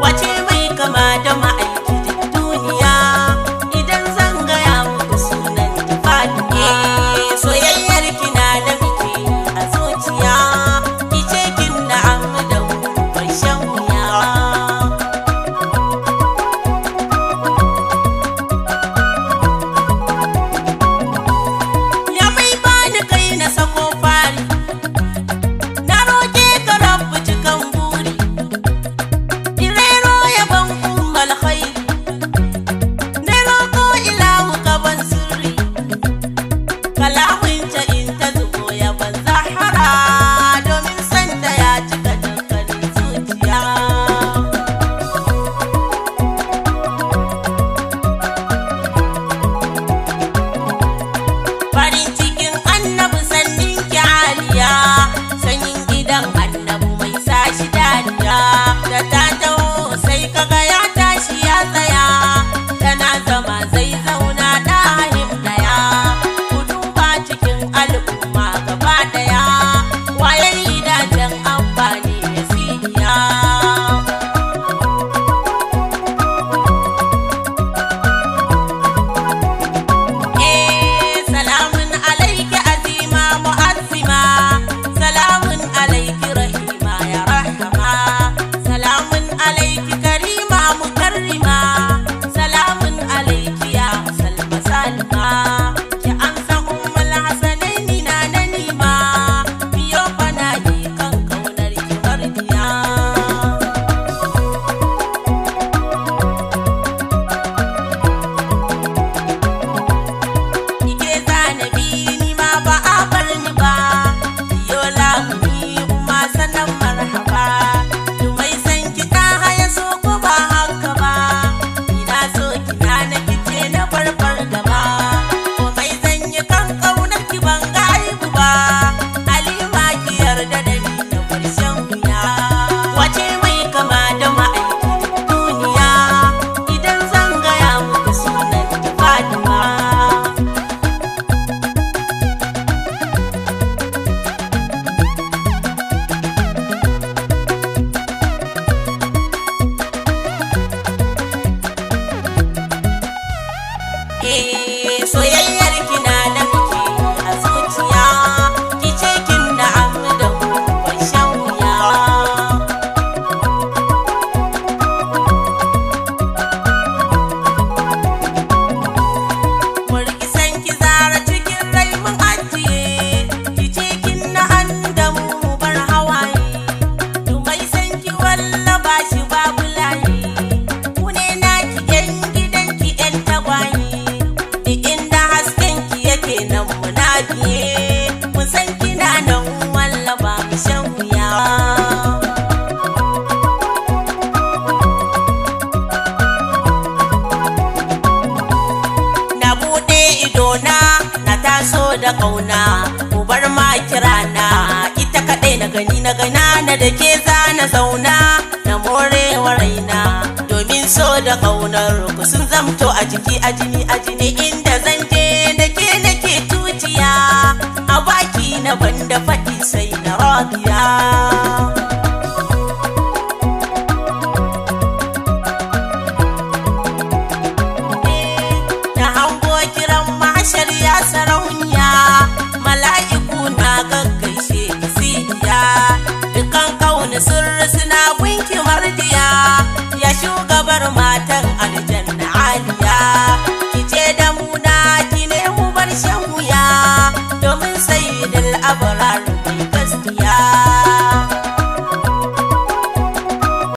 wace mai kama da ma'aiki duk duniya idan zan gaya muku sunan ta Fatima. Soyayyar kina da muke a zuciya, kice kin na'amu da mu bar shan wuya. Ya mai bani kai na sako fari, na roke ka rabu cikan buri, irero yaban ummal khairi, na roko ilahu gaban sirri, kalamun ta in ta zubo yaban zahara, domin santa ya cika dukkanin zuciya. Farin cikin annabi sannin ki aliya, sanyin gidan annabi mai sa shi dariya, da ta taho sai kaga ya tashi ya tsaya, tana zama zai zauna ɗahim daya, ku duba cikin al'umma gaba daya, wayar gidajen amfani ya siya. Salamun alaiki azima mu'azzima, salamun alaiki rahima ya rahama, salamun alaiki karima mukarrima, salamun alaiki ya salma salma, ki amsa ummul hasanaini na nanima, biyo fana ki kan kaunar ki mardiya. Ike zanabi ni ma ba a bar ni ba, yo lamuni umma sanan marhaba, dumai san ki ta haya so ko ba haka ba, ina so kina na kice na farfar gaba, komai zan yi kan kaunar ki ban ga aibu ba, halima ki yarda da ni na karshen wuya. Wace mai kama da ma'aiki duk duniya idan zan gaya muku sunan ta Fatima. Soyayyar kina da muke a zuciya, kice kin na'amu da mu bar shan wuya. Murki san ki zara cikin rai mun ajiye, kice kin na'an da mu bar hawaye, dumai san ki walla ba shi babu layi, ku ne naki yan gidan ki yan tagwaye, duk inda hasken ki yake nan muna biye, mu san kina nan walla ba mu shan wuya. Na buɗe idona na taso da ƙauna, ku bar ma kirana, ita kaɗai na gani na gana na da ke za na zauna, na morewa raina, domin so da ƙaunar ku sun zamto a jiki a jini inda zan je da ke nake tuciya, a baki na banda